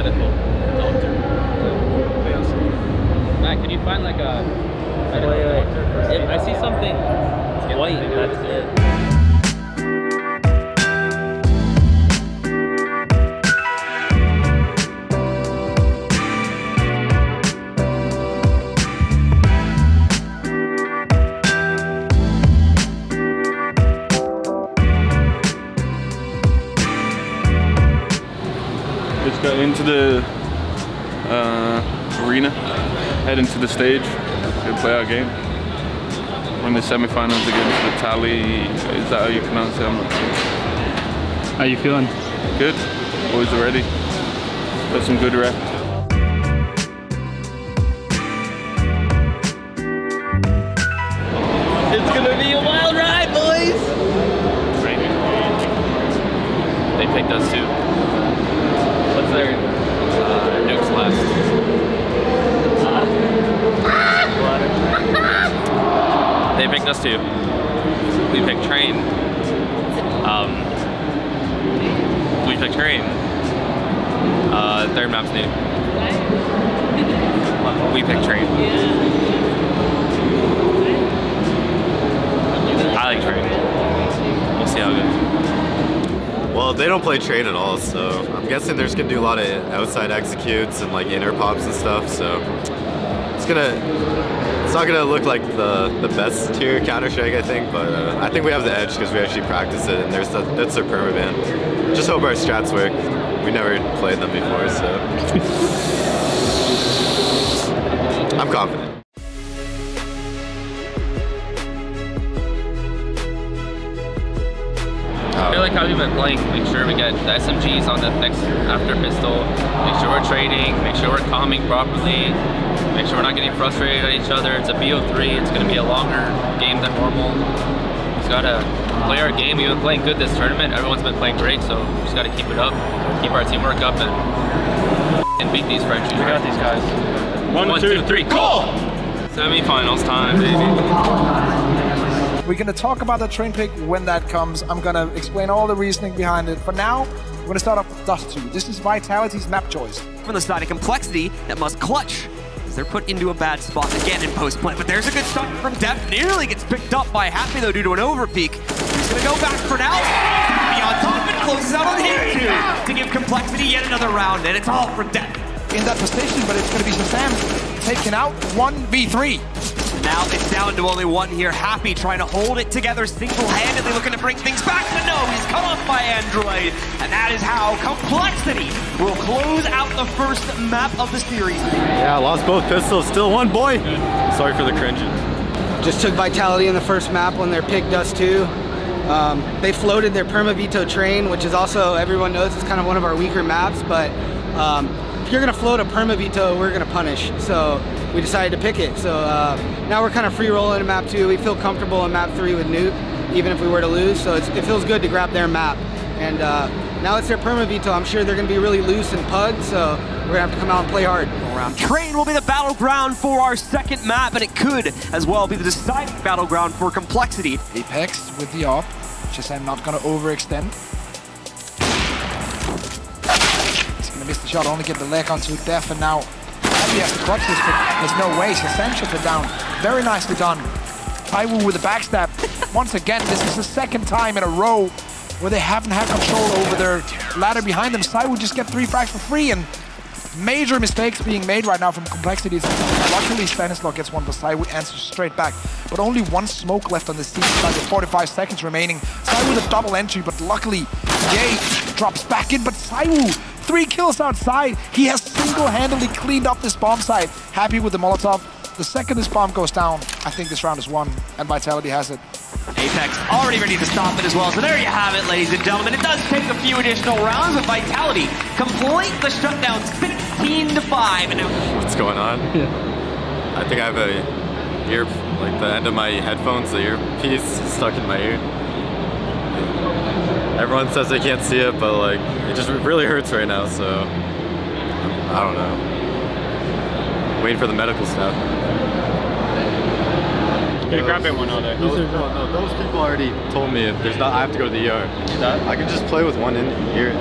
medical doctor. Matt, can you find like a medical doctor? If I see something white, that's it. Just got into the arena, head into the stage, to play our game. We're in the semifinals against the Tally. Is that how you pronounce it? I'm not sure. How you feeling? Good. Boys are ready. Got some good reps. It's gonna be a wild ride, boys! They picked us too. What's their nukes last? They picked us too. We picked train. We picked train. Third map's new. We picked train. I like train. We'll see how it goes. Well, they don't play train at all, so I'm guessing they're just gonna do a lot of outside executes and like inner pops and stuff. So it's not gonna look like the best tier Counter-Strike, I think, but I think we have the edge because we actually practice it, and that's their perma ban. Just hope our strats work. We never played them before, so I'm confident. I feel like how we've been playing, make sure we get the SMGs on the next after pistol, make sure we're trading, make sure we're calming properly, make sure we're not getting frustrated at each other. It's a BO3, it's going to be a longer game than normal. Just got to play our game. We've been playing good this tournament. Everyone's been playing great, so we just got to keep it up, keep our teamwork up, and beat these Frenchies. We got these guys. One, two, three, go! Semi-finals time, baby. We're going to talk about the train pick when that comes. I'm going to explain all the reasoning behind it. For now, we're going to start off with Dust 2. This is Vitality's map choice. From the side of compLexity that must clutch, as they're put into a bad spot again in post-play. But there's a good start from Def. Nearly gets picked up by Happy, though, due to an overpeak. He's going to go back for now. Happy on top and closes out on him, too, to give compLexity yet another round, and it's all for Def. In that position, but it's going to be Sam taken out 1v3. Now it's down to only one here. Happy trying to hold it together single-handedly, looking to bring things back, but no, he's cut off by Android. And that is how compLexity will close out the first map of the series. Yeah, lost both pistols, still one, boy. Sorry for the cringing. Just took Vitality in the first map when they're picked Dust 2. They floated their perma veto train, which is also, everyone knows, it's kind of one of our weaker maps, but if you're gonna float a perma veto, we're gonna punish. So we decided to pick it. So now we're kind of free rolling in map 2. We feel comfortable in map 3 with Nuke, even if we were to lose. So it feels good to grab their map. And now it's their perma veto. I'm sure they're gonna be really loose and pug, so we're gonna have to come out and play hard. Train will be the battleground for our second map, and it could as well be the deciding battleground for compLexity. Apex with the op. Just I'm not gonna overextend. He's gonna miss the shot, only get the leg onto Def, and now Happy has to clutch this, but there's no way. Essential to down. Very nicely done. Taiwu with a backstab. Once again, this is the second time in a row where they haven't had control over their ladder behind them. Taiwu just get 3 frags for free, and major mistakes being made right now from compLexity. Luckily, Stanislaw gets one, but Taiwu answers straight back. But only one smoke left on the team side with 45 seconds remaining. Taiwu with a double entry, but luckily, Jay drops back in, but Taiwu 3 kills outside. He has single-handedly cleaned up this bomb site. Happy with the Molotov. The second this bomb goes down, I think this round is won, and Vitality has it. Apex already ready to stop it as well. So there you have it, ladies and gentlemen. It does take a few additional rounds, but Vitality complete the shutdown 16-5. And now what's going on? Yeah. I think I have a ear, like the end of my headphones, the earpiece stuck in my ear. Everyone says they can't see it, but like it just really hurts right now. So I don't know. Waiting for the medical staff. Yeah, grab it one all day. Those people already told me there's not. I have to go to the ER. I can just play with one in ear.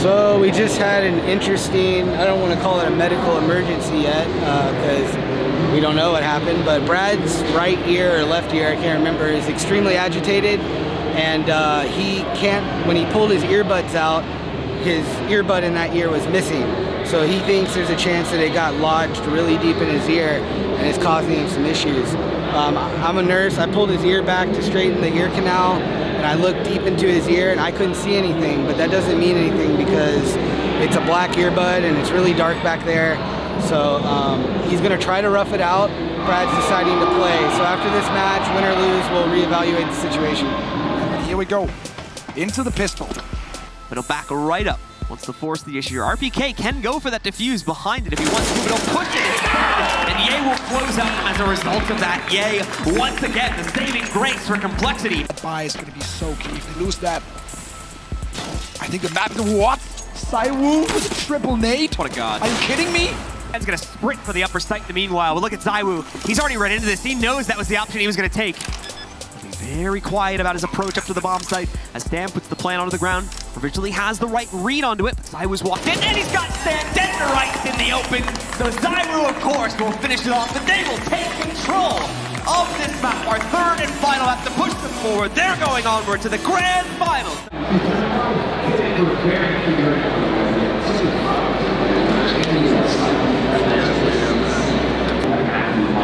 So we just had an interesting, I don't want to call it a medical emergency yet, because we don't know what happened, but Brad's right ear or left ear, I can't remember, is extremely agitated, and he can't, when he pulled his earbuds out, his earbud in that ear was missing. So he thinks there's a chance that it got lodged really deep in his ear and it's causing him some issues. I'm a nurse. I pulled his ear back to straighten the ear canal, and I looked deep into his ear and I couldn't see anything, but that doesn't mean anything because it's a black earbud and it's really dark back there. So he's gonna try to rough it out. Brad's deciding to play. So after this match, win or lose, we'll reevaluate the situation. And here we go, into the pistol. But he'll back right up. Wants to force the issue. RPK can go for that defuse behind it if he wants to, but he'll push it instead. And Ye will close out as a result of that. Ye, once again, the saving grace for compLexity. The buy is going to be so key. If they lose that, I think the map, what? Saiwu with a triple nade? What a god. Are you kidding me? He's going to sprint for the upper site in the meanwhile. But look at Saiwu. He's already run into this. He knows that was the option he was going to take. Very quiet about his approach up to the bomb site as Stan puts the plan onto the ground. Provincially has the right read onto it, but Zywoo's walked in, and he's got Stan dead to rights in the open. So Zywoo, of course, will finish it off, but they will take control of this map. Our third and final map to push them forward. They're going onward to the grand finals.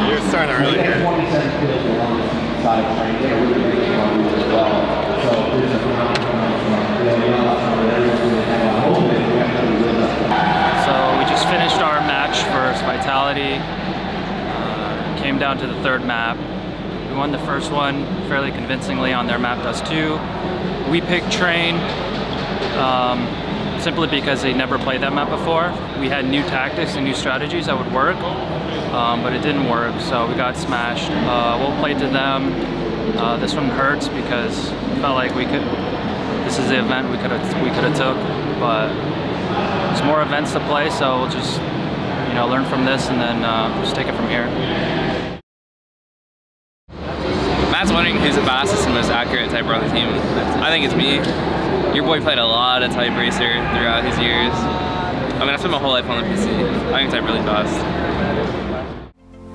You're starting to really hurt. So we just finished our match for Vitality. Came down to the third map. We won the first one fairly convincingly on their map Dust 2. We picked Train simply because they never played that map before. We had new tactics and new strategies that would work, but it didn't work, so we got smashed. We'll play to them. This one hurts because it felt like we could. This is the event we could have took, but there's more events to play, so we'll just learn from this and then just take it from here. Matt's wondering who's the fastest and most accurate type on the team. I think it's me. Your boy played a lot of Type Racer throughout his years. I mean, I spent my whole life on the PC. I can type really fast.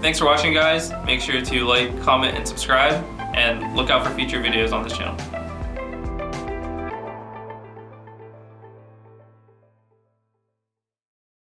Thanks for watching, guys. Make sure to like, comment, and subscribe, and look out for future videos on this channel.